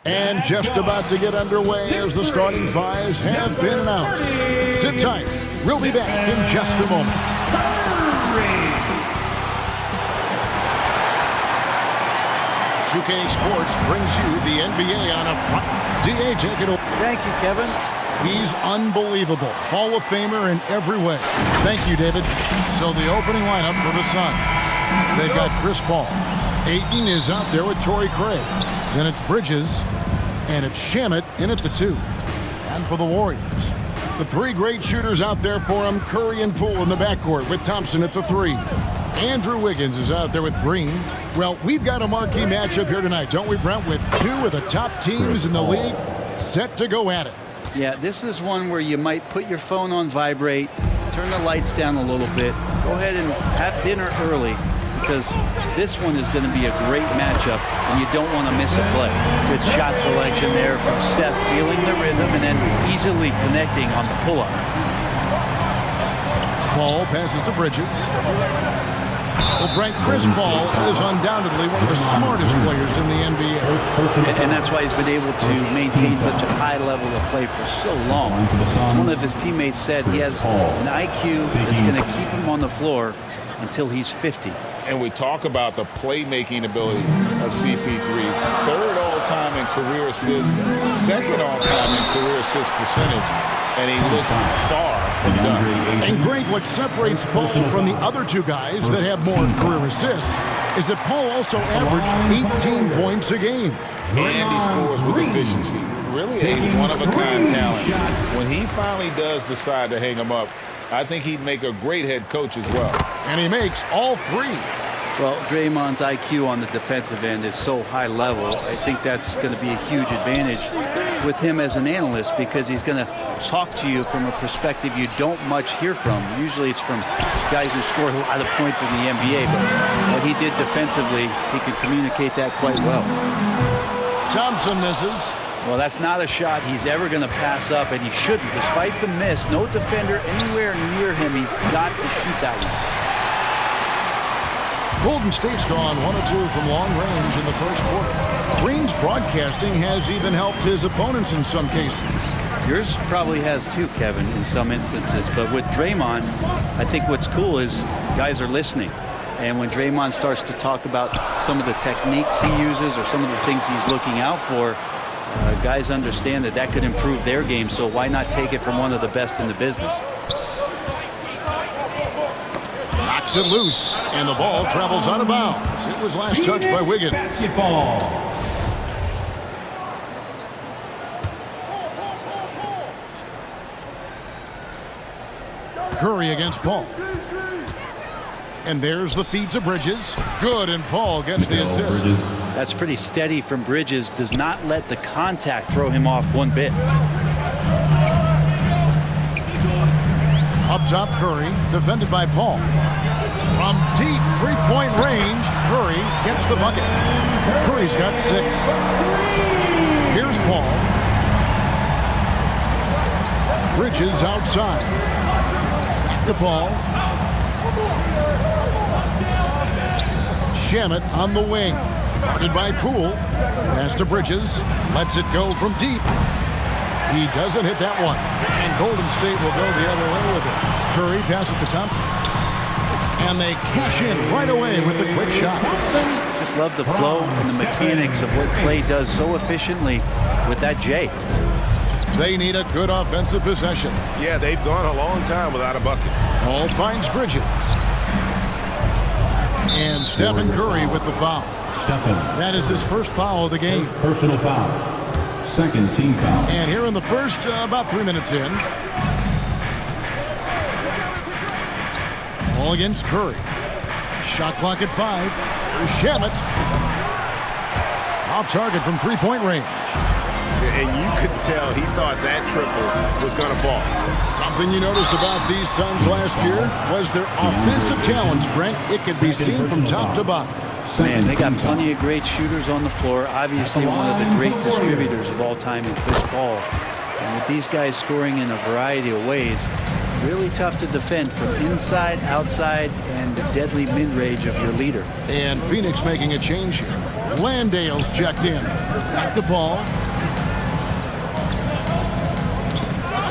And just about to get underway as the starting fives have been announced. Sit tight. We'll be back in just a moment. UK Sports brings you the NBA on a front. DA, take it over. Thank you, Kevin. He's unbelievable. Hall of Famer in every way. Thank you, David. So the opening lineup for the Suns. They've got Chris Paul. Ayton is out there with Torrey Craig. Then it's Bridges. And it's Shamet in at the 2. And for the Warriors, the 3 great shooters out there for him, Curry and Poole in the backcourt with Thompson at the 3. Andrew Wiggins is out there with Green. Well, we've got a marquee matchup here tonight, don't we, Brent, with 2 of the top teams in the league set to go at it. Yeah, this is one where you might put your phone on vibrate, turn the lights down a little bit, go ahead and have dinner early, because this one is going to be a great matchup, and you don't want to miss a play. Good shot selection there from Steph, feeling the rhythm and then easily connecting on the pull-up. Paul passes to Bridges. Well, Brent, Chris Paul is undoubtedly one of the smartest players in the NBA. And that's why he's been able to maintain such a high level of play for so long. As one of his teammates said, he has an IQ that's going to keep him on the floor until he's 50. And we talk about the playmaking ability of CP3. 3rd all-time in career assists, 2nd all-time in career assist percentage, and he looks far from done. And great, what separates Paul from the other 2 guys that have more career assists is that Paul also averaged 18 points a game. And he scores with efficiency. Really a one-of-a-kind talent. When he finally does decide to hang him up, I think he'd make a great head coach as well. And he makes all 3. Well, Draymond's IQ on the defensive end is so high level. I think that's going to be a huge advantage with him as an analyst, because he's going to talk to you from a perspective you don't much hear from. Usually it's from guys who score a lot of points in the NBA, but what he did defensively, he could communicate that quite well. Thompson misses. Well, that's not a shot he's ever going to pass up, and he shouldn't. Despite the miss, no defender anywhere near him. He's got to shoot that one. Golden State's gone 1 or 2 from long range in the first quarter. Green's broadcasting has even helped his opponents in some cases. Yours probably has too, Kevin, in some instances. But with Draymond, I think what's cool is guys are listening. And when Draymond starts to talk about some of the techniques he uses or some of the things he's looking out for, guys understand that that could improve their game, so why not take it from one of the best in the business? Knocks it loose, and the ball travels out of bounds. It was last touched by Wiggins. Curry against Paul. And there's the feed to Bridges. Good, and Paul gets the assist. That's pretty steady from Bridges. Does not let the contact throw him off one bit. Up top, Curry, defended by Paul. From deep three-point range, Curry gets the bucket. Curry's got 6. Here's Paul. Bridges outside. Back to Paul. Shamet on the wing. Guarded by Poole. Pass to Bridges. Lets it go from deep. He doesn't hit that one. And Golden State will go the other way with it. Curry passes to Thompson. And they cash in right away with the quick shot. Just love the flow and the mechanics of what Clay does so efficiently with that J. They need a good offensive possession. Yeah, they've gone a long time without a bucket. Paul finds Bridges. And Stephen Curry with the foul. That is his first foul of the game. Personal foul. Second team foul. And here in the first, about 3 minutes in. Ball against Curry. Shot clock at 5. Here's Shamet. Off target from three-point range. And you could tell he thought that triple was going to fall. Something you noticed about these Suns last year was their offensive talents, Brent. It could be seen from top to bottom. Man, they got plenty of great shooters on the floor. Obviously, one of the great distributors of all time in Chris Paul. And with these guys scoring in a variety of ways, really tough to defend from inside, outside, and the deadly mid-range of your leader. And Phoenix making a change here. Landale's checked in. Back to Paul.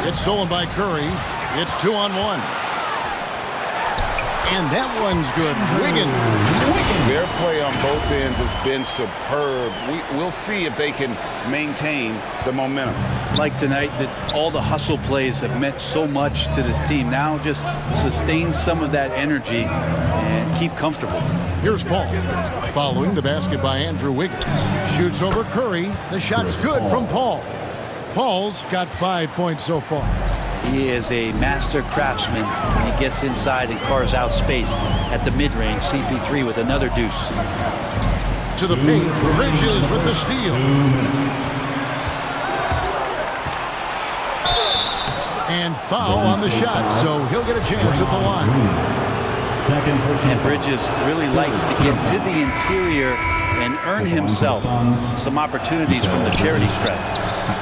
It's stolen by Curry. It's 2-on-1. And that one's good. Wiggins. Their play on both ends has been superb. We'll see if they can maintain the momentum. Like tonight, that all the hustle plays have meant so much to this team. Now just sustain some of that energy and keep comfortable. Here's Paul. Following the basket by Andrew Wiggins. Shoots over Curry. The shot's good from Paul. Paul's got 5 points so far. He is a master craftsman when he gets inside and carves out space at the mid-range. CP3 with another deuce. To the paint, Bridges with the steal. And foul on the shot, so he'll get a chance at the line. And Bridges really likes to get to the interior and earn himself some opportunities from the charity stripe.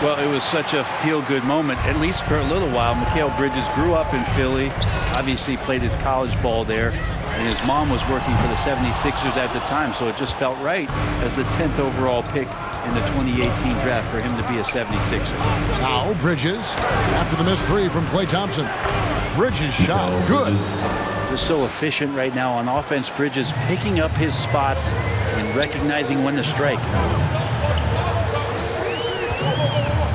Well, it was such a feel-good moment, at least for a little while. Mikal Bridges grew up in Philly, obviously played his college ball there, and his mom was working for the 76ers at the time, so it just felt right as the 10th overall pick in the 2018 draft for him to be a 76er. Now Bridges, after the missed three from Klay Thompson. Bridges shot, good. Just so efficient right now on offense. Bridges picking up his spots and recognizing when to strike.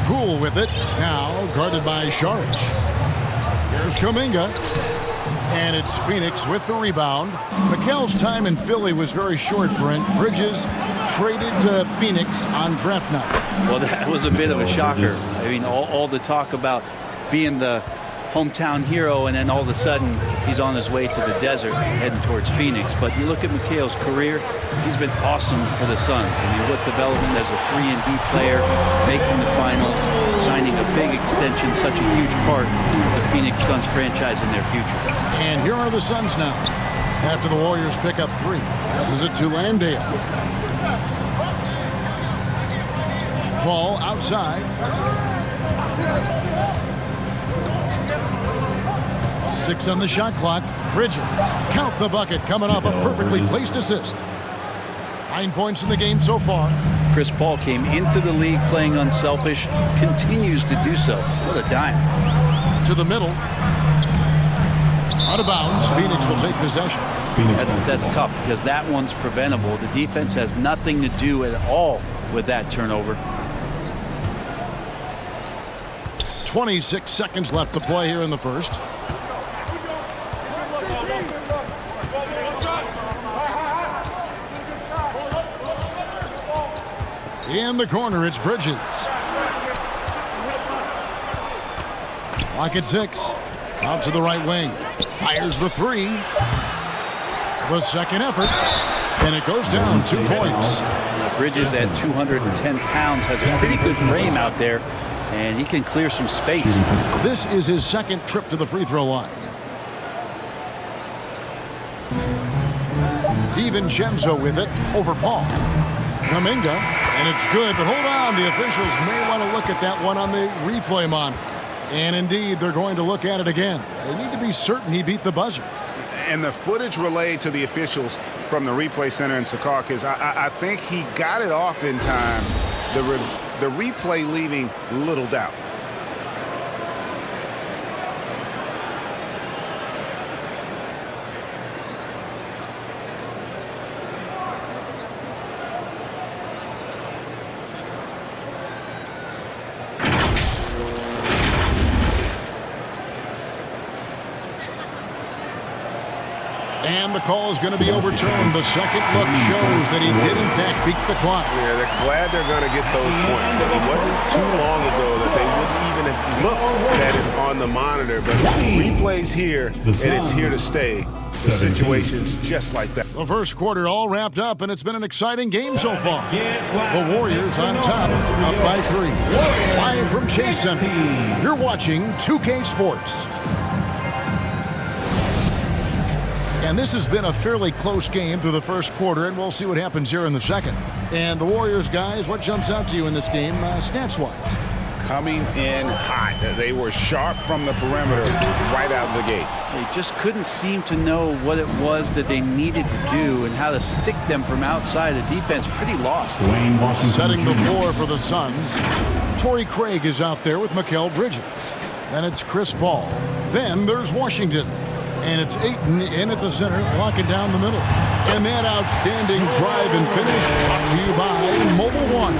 Cool with it. Now guarded by Saric. Here's Kuminga. And it's Phoenix with the rebound. Mikal's time in Philly was very short, Brent. Bridges traded to Phoenix on draft night. Well, that was a bit of a shocker. I mean, all the talk about being the hometown hero, and then all of a sudden he's on his way to the desert heading towards Phoenix. But you look at Mikal's career, he's been awesome for the Suns. I mean, what development as a 3-and-D player, making the finals, signing a big extension, such a huge part of the Phoenix Suns franchise in their future. And here are the Suns now. After the Warriors pick up three. Passes it to Landale. Paul outside. 6 on the shot clock. Bridges. Count the bucket coming off a perfectly placed assist. 9 points in the game so far. Chris Paul came into the league playing unselfish, continues to do so. What a dime. To the middle. Out of bounds. Phoenix will take possession. That's tough because that one's preventable. The defense has nothing to do at all with that turnover. 26 seconds left to play here in the first. In the corner, it's Bridges. Clock at 6. Out to the right wing. Fires the three. The second effort. And it goes down 2 points. Bridges at 210 pounds has a pretty good frame out there, and he can clear some space. This is his second trip to the free throw line. DiVincenzo with it over Paul. Kuminga, and it's good, but hold on. The officials may want to look at that one on the replay monitor. And indeed, they're going to look at it again. They need to be certain he beat the buzzer. And the footage relayed to the officials from the replay center in Secaucus, I think he got it off in time. The replay leaving little doubt. And the call is going to be overturned. The second look shows that he did, in fact, beat the clock. Yeah, they're glad they're going to get those points. It wasn't too long ago that they wouldn't even have looked at it on the monitor. But replays here, and it's here to stay. The situation's just like that. The first quarter all wrapped up, and it's been an exciting game so far. The Warriors on top, up by 3. Live from Chase Center, you're watching 2K Sports. And this has been a fairly close game through the first quarter, and we'll see what happens here in the second. And the Warriors, guys, what jumps out to you in this game, stats-wise? coming in hot. They were sharp from the perimeter right out of the gate. They just couldn't seem to know what it was that they needed to do and how to stick them from outside. The defense pretty lost. Setting the floor for the Suns, Torrey Craig is out there with Mikal Bridges. Then it's Chris Paul. Then there's Washington. And it's Ayton in at the center, locking down the middle. And that outstanding drive and finish brought to you by Mobile One.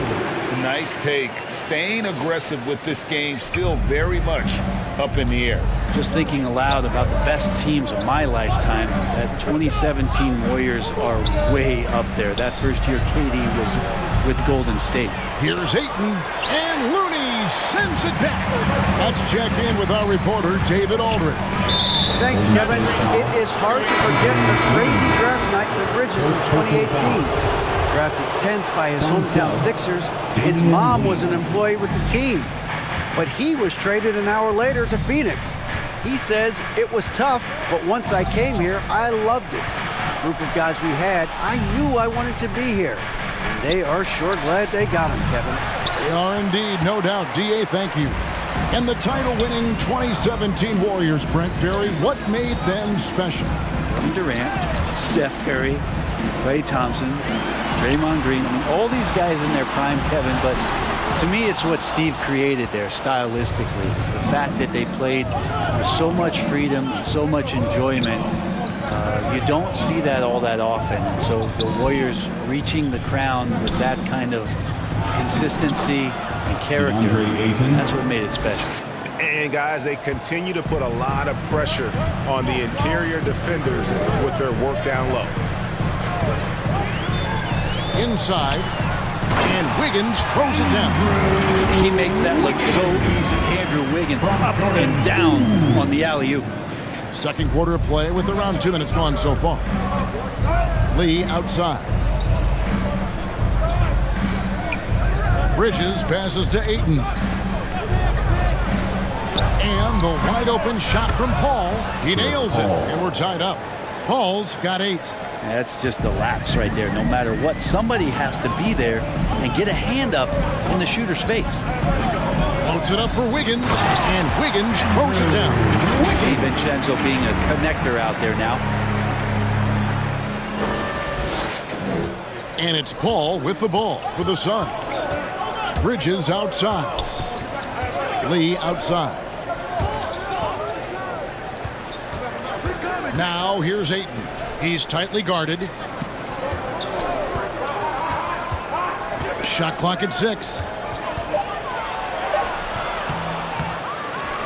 Nice take. Staying aggressive with this game, still very much up in the air. Just thinking aloud about the best teams of my lifetime, that 2017 Warriors are way up there. That first year KD was with Golden State. Here's Ayton, and Looney sends it back. Let's check in with our reporter, David Aldridge. Thanks, Kevin. It is hard to forget the crazy draft night for Bridges in 2018. Drafted 10th by his hometown Sixers, his mom was an employee with the team. But he was traded an hour later to Phoenix. He says, it was tough, but once I came here, I loved it. The group of guys we had, I knew I wanted to be here. And they are sure glad they got him, Kevin. They are indeed, no doubt. D.A., thank you. And the title-winning 2017 Warriors, Brent Berry, what made them special? Durant, Steph Curry, Klay Thompson, Draymond Green. I mean, all these guys in their prime, Kevin, but to me, it's what Steve created there stylistically. The fact that they played with so much freedom and so much enjoyment. You don't see that all that often. And so the Warriors reaching the crown with that kind of consistency and character, that's what made it special. And guys, they continue to put a lot of pressure on the interior defenders with their work down low. Inside, and Wiggins throws it down. He makes that look so easy. Andrew Wiggins up and down on the alley-oop. Second quarter of play with around 2 minutes gone so far. Lee outside. Bridges passes to Ayton. And the wide open shot from Paul. He nails it, and we're tied up. Paul's got 8. That's just a lapse right there. No matter what, somebody has to be there and get a hand up in the shooter's face. Floats it up for Wiggins, and Wiggins throws it down. Vincenzo being a connector out there now. And it's Paul with the ball for the Suns. Bridges outside. Lee outside. Now here's Ayton. He's tightly guarded. Shot clock at 6.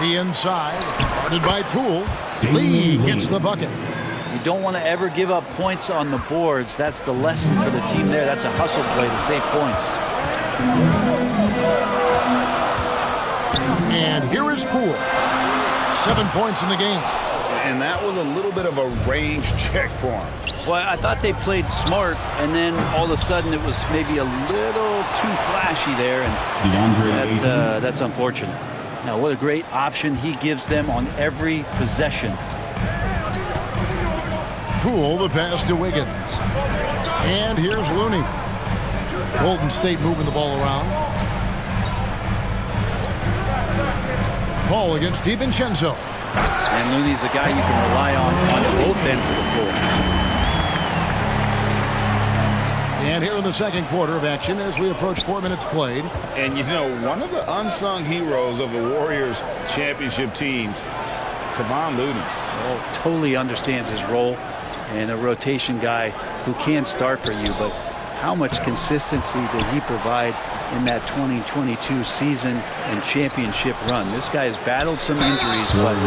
The inside, guarded by Poole. Lee gets the bucket. You don't want to ever give up points on the boards. That's the lesson for the team there. That's a hustle play to save points. And here is Poole. 7 points in the game. And that was a little bit of a range check for him. Well, I thought they played smart, and then all of a sudden it was maybe a little too flashy there, and that's unfortunate. Now, what a great option he gives them on every possession. Poole, the pass to Wiggins. And here's Looney. Golden State moving the ball around. Paul against DiVincenzo. And Looney's a guy you can rely on both ends of the floor. And here in the second quarter of action as we approach 4 minutes played. And you know, one of the unsung heroes of the Warriors championship teams, Kevon Looney. Oh, totally understands his role, and a rotation guy who can start for you, but how much consistency did he provide in that 2022 season and championship run? This guy has battled some injuries, but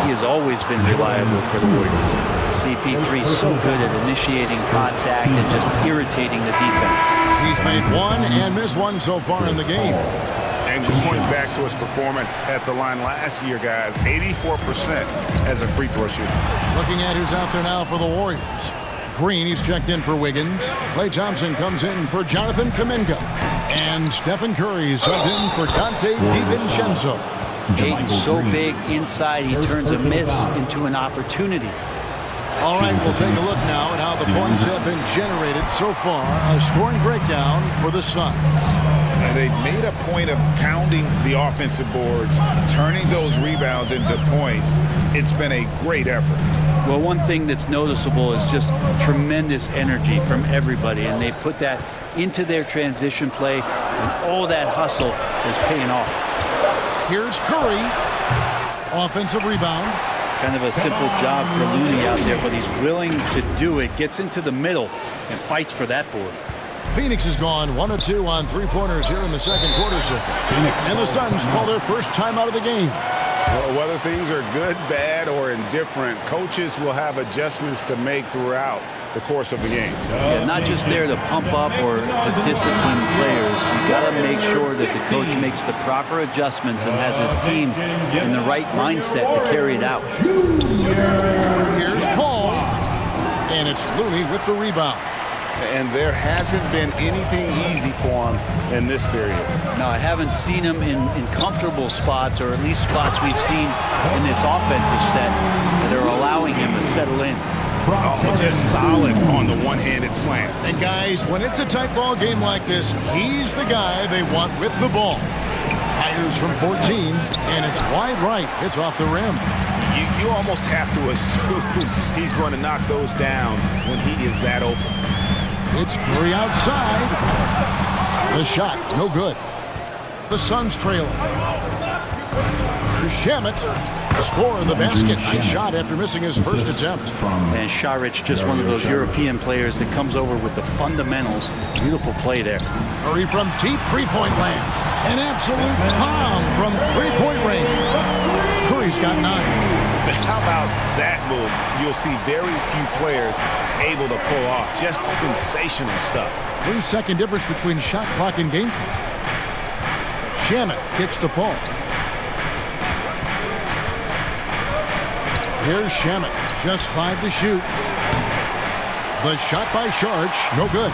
he has always been reliable for the Warriors. CP3 is so good at initiating contact and just irritating the defense. He's made 1 and missed 1 so far in the game. And just point back to his performance at the line last year, guys, 84% as a free throw shooter. Looking at who's out there now for the Warriors. Green, he's checked in for Wiggins. Klay Thompson comes in for Jonathan Kuminga. And Stephen Curry subbed in for Dante DiVincenzo. Ayton's so big inside, he turns a miss into an opportunity. All right, we'll take a look now at how the points have been generated so far. A scoring breakdown for the Suns. And they've made a point of pounding the offensive boards, turning those rebounds into points. It's been a great effort. Well, one thing that's noticeable is just tremendous energy from everybody, and they put that into their transition play, and all that hustle is paying off. Here's Curry. Offensive rebound. Kind of a simple job for Looney out there, but he's willing to do it, gets into the middle, and fights for that board. Phoenix has gone 1 of 2 on three-pointers here in the second quarter so far. And the Suns call their first time out of the game. Well, whether things are good, bad, or indifferent, coaches will have adjustments to make throughout the course of the game. Yeah, not just there to pump up or to discipline players. You got to make sure that the coach makes the proper adjustments and has his team in the right mindset to carry it out. Here's Paul. And it's Looney with the rebound. And there hasn't been anything easy for him in this period. Now, I haven't seen him in comfortable spots, or at least spots we've seen in this offensive set that are allowing him to settle in. Oh, just solid on the one-handed slam. And guys, when it's a tight ball game like this, he's the guy they want with the ball. Fires from 14, and it's wide right. It's off the rim. You almost have to assume he's going to knock those down when he is that open. It's Curry outside. The shot, no good. The Suns trailing. Shamet score the basket. Nice shot after missing his first attempt. And Šarić, just one of those European players that comes over with the fundamentals. Beautiful play there. Curry from deep three-point land. An absolute bomb from three-point range. Curry's got 9. How about that move? You'll see very few players able to pull off just sensational stuff. 3-second difference between shot clock and game clock. Shamet kicks to Paul. Here's Shamet, just 5 to shoot. The shot by Šarić, no good.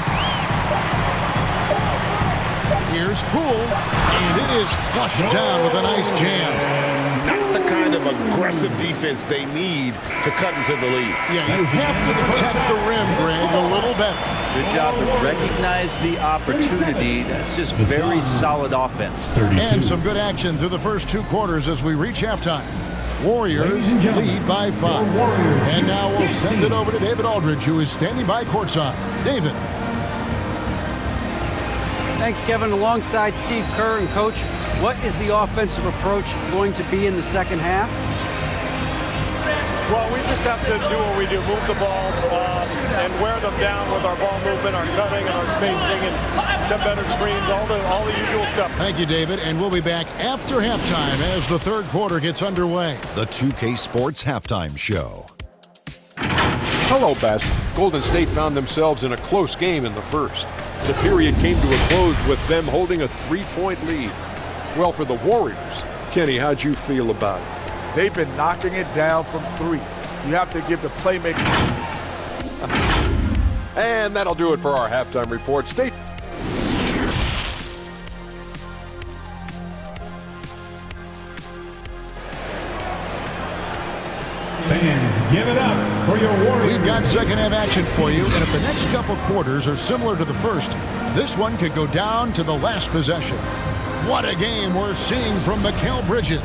Here's Poole, and it is flushed down with a nice jam. Not the kind of aggressive defense they need to cut into the lead. Yeah, you have to protect the rim, Greg, a little better. Good job to recognize the opportunity. That's just very solid offense. 32. And some good action through the first 2 quarters as we reach halftime. Warriors lead by 5. And now we'll send it over to David Aldridge, who is standing by courtside. David. Thanks, Kevin. Alongside Steve Kerr and Coach, what is the offensive approach going to be in the second half? Well, we just have to do what we do, move the ball and wear them down with our ball movement, our cutting, and our spacing, and set better screens, all the usual stuff. Thank you, David, and we'll be back after halftime as the third quarter gets underway. The 2K Sports Halftime Show. Hello, Best. Golden State found themselves in a close game in the first. The period came to a close with them holding a 3-point lead. Well, for the Warriors, Kenny, how'd you feel about it? They've been knocking it down from 3. You have to give the playmaking. And that'll do it for our halftime report. Stay. Fans, give it up for your Warriors. We've got second half action for you, and if the next couple quarters are similar to the first, this one could go down to the last possession. What a game we're seeing from Mikal Bridges.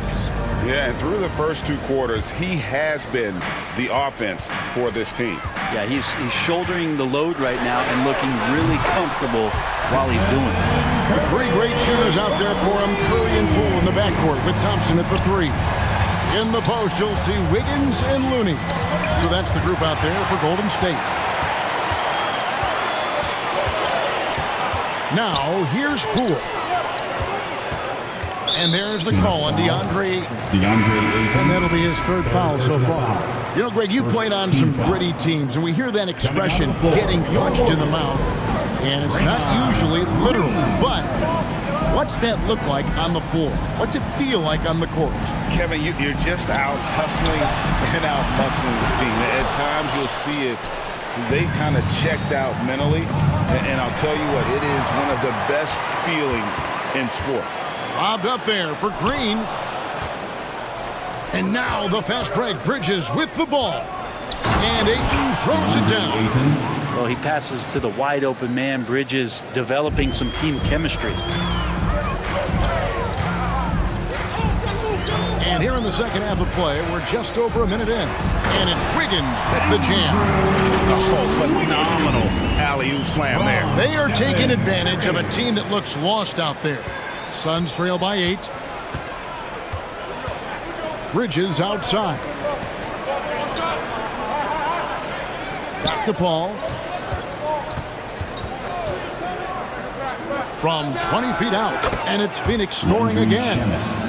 Yeah, and through the first 2 quarters, he has been the offense for this team. Yeah, he's shouldering the load right now and looking really comfortable while he's doing it. With 3 great shooters out there for him, Curry and Poole in the backcourt with Thompson at the 3. In the post, you'll see Wiggins and Looney. So that's the group out there for Golden State. Now, here's Poole. And there's the call on DeAndre Ayton. And that'll be his 3rd foul so far. You know, Greg, you played on some gritty teams, and we hear that expression, getting punched in the mouth. And it's not usually literal, but what's that look like on the floor? What's it feel like on the court? Kevin, you're just out hustling and out muscling the team. At times you'll see it. They've kind of checked out mentally. And I'll tell you what, it is one of the best feelings in sport. Lobbed up there for Green. And now the fast break. Bridges with the ball. And Ayton throws it down. Well, he passes to the wide open man. Bridges developing some team chemistry. And here in the second half of play, we're just over a minute in. And it's Wiggins with the jam. Oh, phenomenal alley-oop slam there. They are taking advantage of a team that looks lost out there. Suns trail by 8. Bridges outside. Back to Paul. From 20 feet out. And it's Phoenix scoring again.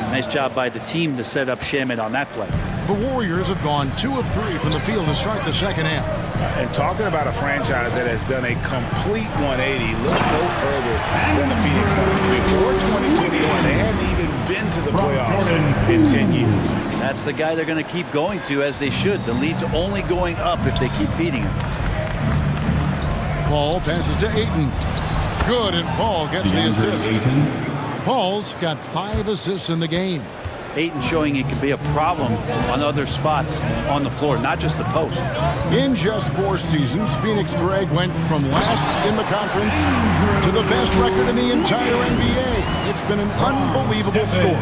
Nice job by the team to set up Shamet on that play. The Warriors have gone 2 of 3 from the field to start the second half. And talking about a franchise that has done a complete 180, look no further than the Phoenix Suns. Before 2021, they hadn't even been to the playoffs in 10 years. That's the guy they're going to keep going to, as they should. The lead's only going up if they keep feeding him. Paul passes to Ayton. Good, and Paul gets the assist. Paul's got 5 assists in the game. Ayton showing he can be a problem on other spots on the floor, not just the post. In just 4 seasons, Phoenix Greg went from last in the conference to the best record in the entire NBA. It's been an unbelievable story.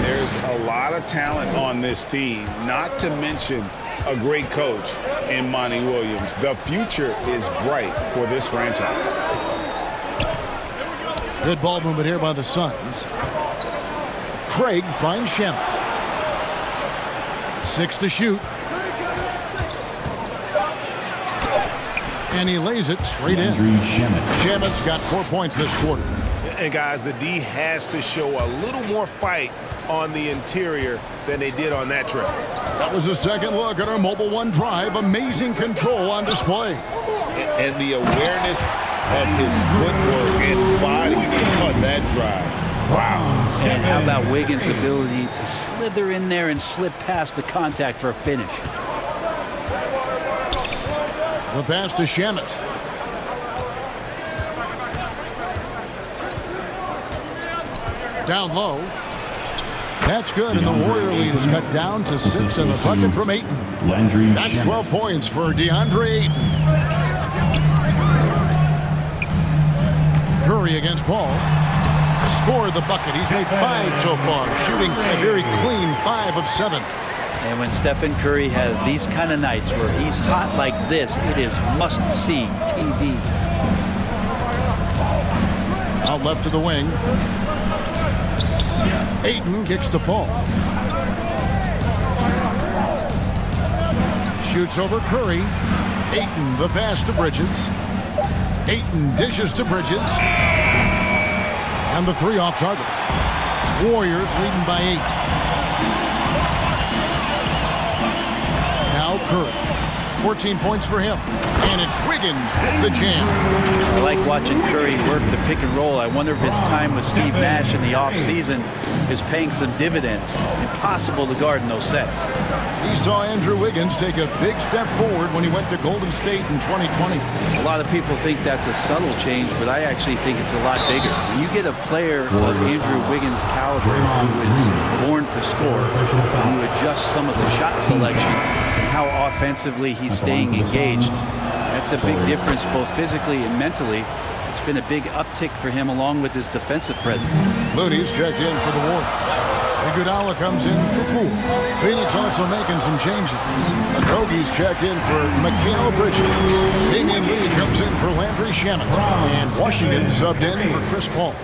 There's a lot of talent on this team, not to mention a great coach in Monty Williams. The future is bright for this franchise. Good ball movement here by the Suns. Craig finds Shamet. 6 to shoot. And he lays it straight in. Shamet's got 4 points this quarter. And guys, the D has to show a little more fight on the interior than they did on that trip. That was a second look at our Mobile One drive. Amazing control on display. And the awareness of his footwork and body on that drive. Wow. And how about Wiggins' ability to slither in there and slip past the contact for a finish? The pass to Shamet. Down low. That's good, and the Warrior lead is cut down to 6 in the bucket from Ayton. That's 12 points for DeAndre Ayton. Curry against Paul. Scored the bucket. He's made 5 so far, shooting a very clean 5 of 7. And when Stephen Curry has these kind of nights where he's hot like this, it is must-see TV. Out left to the wing. Ayton kicks to Paul. Shoots over Curry. Ayton, the pass to Bridges. Ayton dishes to Bridges. And the 3 off target. Warriors leading by 8. Now Curry. 14 points for him. And it's Wiggins with the jam. I like watching Curry work the pick and roll. I wonder if his time with Steve Nash in the offseason is paying some dividends. Impossible to guard in those sets. He saw Andrew Wiggins take a big step forward when he went to Golden State in 2020. A lot of people think that's a subtle change, but I actually think it's a lot bigger. When you get a player of Andrew Wiggins' caliber who is born to score, who adjusts some of the shot selection and how offensively he's staying engaged, that's a big difference both physically and mentally. It's been a big uptick for him along with his defensive presence. Looney's checked in for the Warriors. Iguodala comes in for Poole. Phoenix also making some changes. Okogie's checked in for Mikal Bridges. Damian Lee comes in for Landry Shamet. And Washington subbed in for Chris Paul.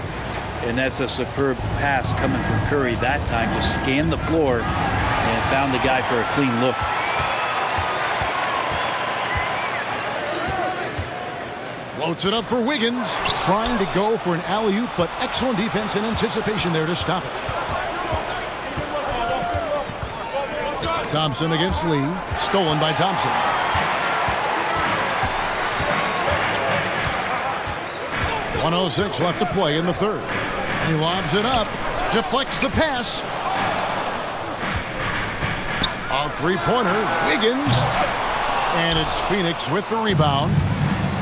And that's a superb pass coming from Curry that time. Just scanned the floor and found the guy for a clean look. Floats it up for Wiggins. Trying to go for an alley-oop, but excellent defense and anticipation there to stop it. Thompson against Lee. Stolen by Thompson. .106 left to play in the third. He lobs it up. Deflects the pass. A three-pointer. Wiggins. And it's Phoenix with the rebound.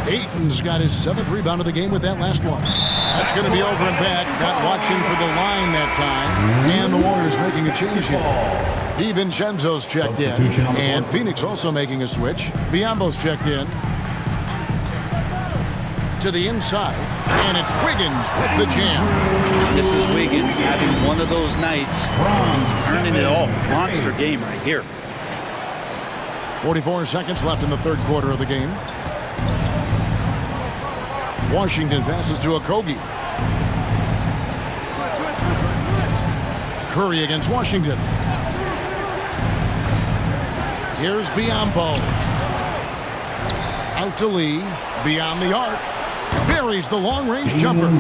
Ayton's got his 7th rebound of the game with that last one. That's going to be over and back. Not watching for the line that time. And the Warriors making a change here. DiVincenzo's checked in. And Phoenix also making a switch. Biyombo's checked in. To the inside. And it's Wiggins with the jam. This is Wiggins having one of those nights. He's earning it all. Monster game right here. 44 seconds left in the third quarter of the game. Washington passes to Okogie. Curry against Washington. Here's Biyombo. Out to Lee. Beyond the arc. Buries the long-range jumper.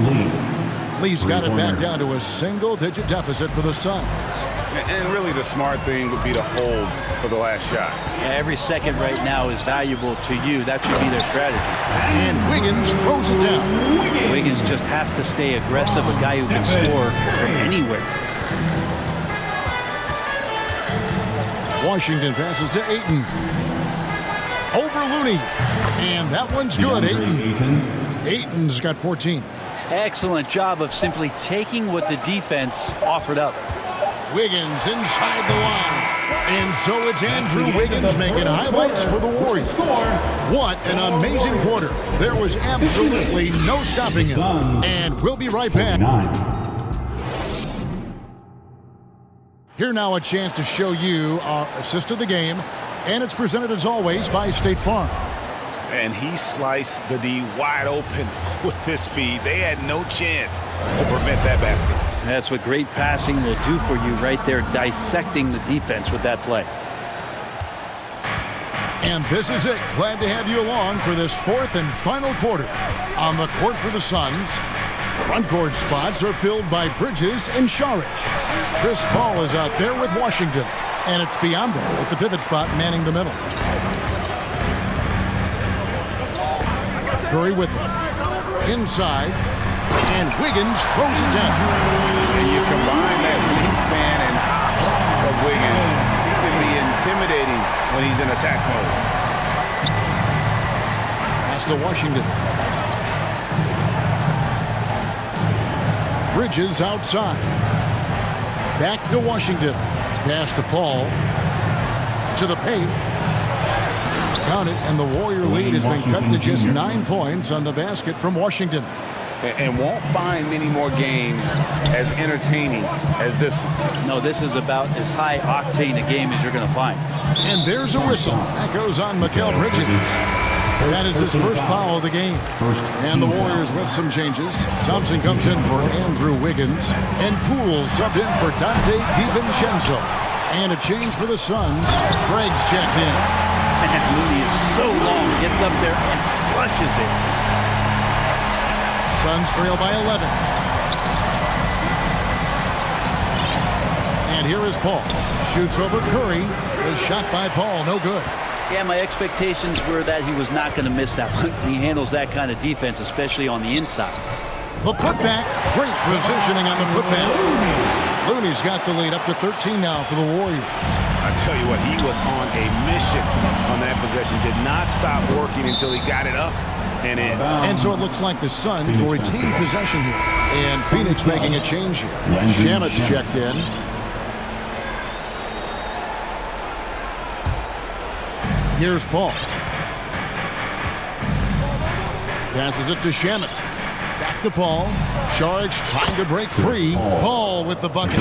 Lee's got it back down to a single-digit deficit for the Suns. And really the smart thing would be to hold for the last shot. Yeah, every second right now is valuable to you. That should be their strategy. And Wiggins throws it down. Wiggins just has to stay aggressive, a guy who can score from anywhere. Washington passes to Ayton. Over Looney. And that one's good, Ayton. Ayton's got 14. Excellent job of simply taking what the defense offered up. Wiggins inside the line. And so it's Andrew Wiggins making highlights for the Warriors. What an amazing quarter. There was absolutely no stopping him. And we'll be right back. Here now a chance to show you our assist of the game. And it's presented as always by State Farm. And he sliced the D wide open with this feed. They had no chance to prevent that basket. That's what great passing will do for you right there, dissecting the defense with that play. And this is it. Glad to have you along for this fourth and final quarter. On the court for the Suns, front court spots are filled by Bridges and Saric. Chris Paul is out there with Washington. And it's Biyombo at the pivot spot manning the middle. Curry with it. Inside. And Wiggins throws it down. And you combine that wingspan and hops of Wiggins, he can be intimidating when he's in attack mode. Pass to Washington. Bridges outside. Back to Washington. Pass to Paul. To the paint. Count it, and the Warrior lead has been cut to just 9 points on the basket from Washington. And won't find many more games as entertaining as this one. No, this is about as high octane a game as you're going to find. And there's a whistle. That goes on Mikal Bridges. That is his first foul of the game. And the Warriors with some changes. Thompson comes in for Andrew Wiggins. And Poole subbed in for Dante DiVincenzo. And a change for the Suns. Craig's checked in. And Looney is so long, gets up there and flushes it. Suns trail by 11. And here is Paul. Shoots over Curry. The shot by Paul, no good. Yeah, my expectations were that he was not going to miss that one. He handles that kind of defense, especially on the inside. The putback. Great positioning on the putback. Looney's got the lead up to 13 now for the Warriors. I tell you what, he was on a mission on that possession. Did not stop working until he got it up and in. And so it looks like the Suns will retain possession here. And Phoenix making a change here. Shamet's checked in. Here's Paul. Passes it to Shamet. Back to Paul. Saric trying to break free. Paul with the bucket.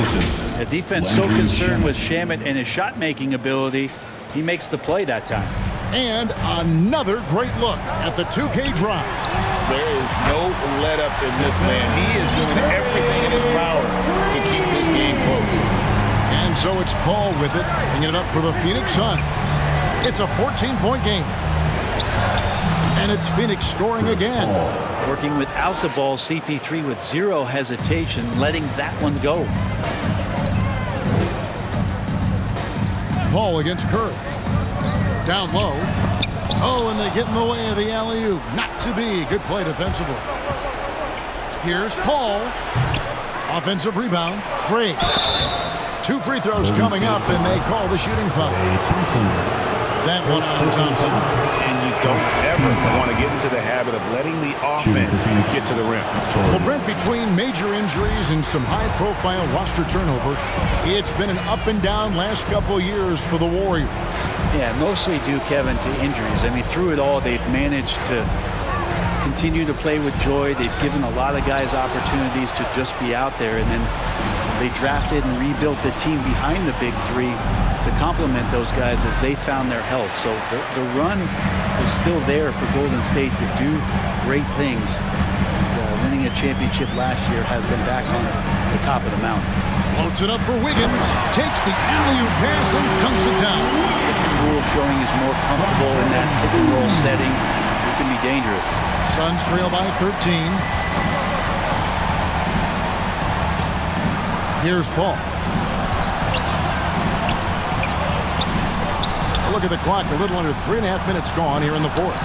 The defense so concerned with Shamet and his shot-making ability, he makes the play that time. And another great look at the 2K drive. There is no let-up in this man. He is doing everything in his power to keep this game close. And so it's Paul with it, bringing it up for the Phoenix Suns. It's a 14-point game. And it's Phoenix scoring again. Working without the ball, CP3 with zero hesitation, letting that one go. Paul against Curry. Down low. Oh, and they get in the way of the alley-oop. Not to be. Good play defensively. Here's Paul. Offensive rebound. Craig. 2 free throws coming up, and they call the shooting foul. That one on Thompson. And you don't ever want to get into the habit of letting the offense get to the rim. Well, Brent, between major injuries and some high-profile roster turnover, it's been an up-and-down last couple of years for the Warriors. Yeah, mostly due, Kevin, to injuries. I mean, through it all, they've managed to continue to play with joy. They've given a lot of guys opportunities to just be out there, and then they drafted and rebuilt the team behind the big three to complement those guys as they found their health. So the run is still there for Golden State to do great things. Winning a championship last year has them back on the top of the mountain. Floats it up for Wiggins. Takes the alley-oop pass and dunks it down. Poole showing he's more comfortable in that pick-and-roll setting. It can be dangerous. Suns trail by 13. Here's Paul. Look at the clock. A little under 3.5 minutes gone here in the fourth.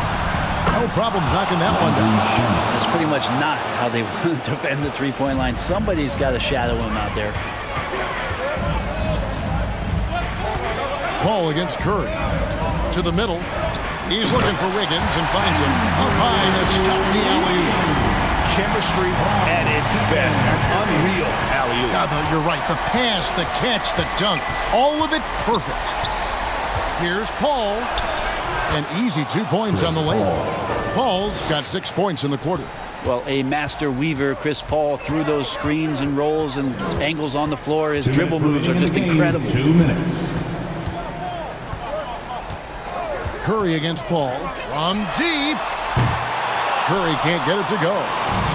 No problems knocking that one down. That's pretty much not how they want to defend the three-point line. Somebody's got to shadow him out there. Paul against Curry. To the middle. He's looking for Wiggins and finds him up high to stop the alley-oop. Chemistry at its best. An unreal alley-oop. You're right. The pass, the catch, the dunk. All of it perfect. Here's Paul. An easy 2 points on the layup. Paul's got 6 points in the quarter. Well, a master weaver, Chris Paul, through those screens and rolls and angles on the floor. His dribble moves are just incredible. 2 minutes. Curry against Paul. From deep. Curry can't get it to go.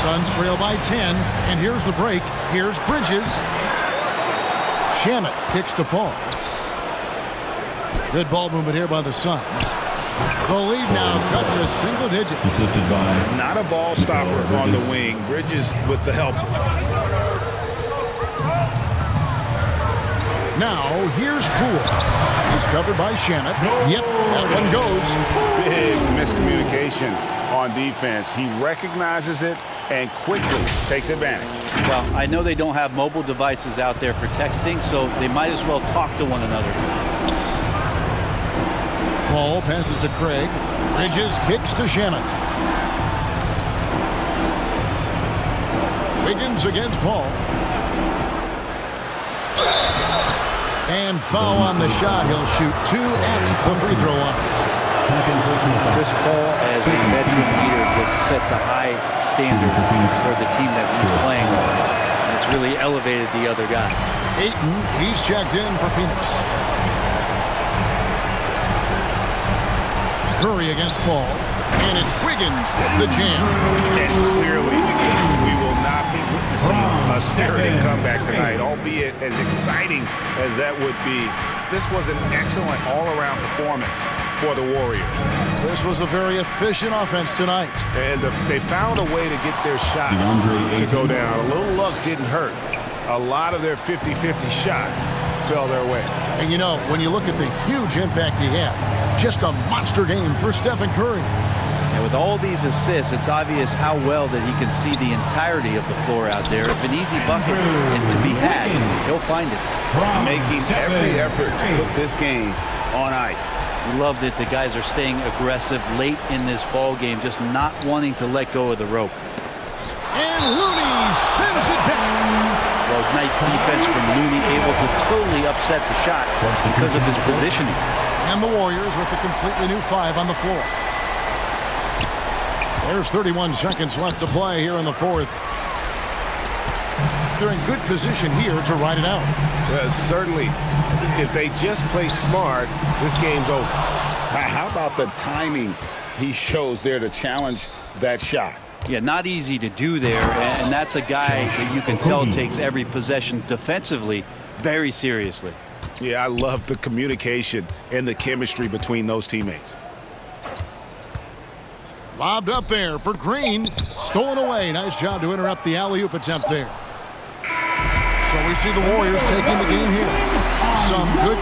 Suns trail by 10. And here's the break. Here's Bridges. Shamet kicks to Paul. Good ball movement here by the Suns. The lead now cut to single digits. Assisted by Not a ball stopper on the wing. Bridges with the help. Now here's Poole. He's covered by Shamet. Yep, that one goes. Big miscommunication on defense. He recognizes it and quickly takes advantage. Well, I know they don't have mobile devices out there for texting, so they might as well talk to one another. Paul passes to Craig. Bridges kicks to Shamet. Wiggins against Paul. And foul on the shot. He'll shoot 2 at the free throw line. Chris Paul, as a veteran leader, just sets a high standard for the team that he's playing on. And it's really elevated the other guys. Ayton, he's checked in for Phoenix. Curry against Paul. And it's Wiggins with the jam. And clearly, we will not be witnessing a spirited comeback tonight, albeit as exciting as that would be. This was an excellent all-around performance for the Warriors. This was a very efficient offense tonight. And they found a way to get their shots to go down. A little luck didn't hurt. A lot of their 50-50 shots fell their way. And you know, when you look at the huge impact he had, just a monster game for Stephen Curry. And with all these assists, it's obvious how well that he can see the entirety of the floor out there. If an easy bucket is to be had, he'll find it. Making every effort to put this game on ice. We love that the guys are staying aggressive late in this ball game, just not wanting to let go of the rope. And Looney sends it back. Well, nice defense from Looney, able to totally upset the shot because of his positioning. And the Warriors with a completely new 5 on the floor. There's 31 seconds left to play here in the fourth. They're in good position here to ride it out. Certainly, if they just play smart, this game's over. How about the timing he shows there to challenge that shot? Yeah, not easy to do there, and that's a guy that you can tell takes every possession defensively very seriously. Yeah, I love the communication and the chemistry between those teammates. Lobbed up there for Green. Stolen away. Nice job to interrupt the alley-oop attempt there. So we see the Warriors taking the game here. Some good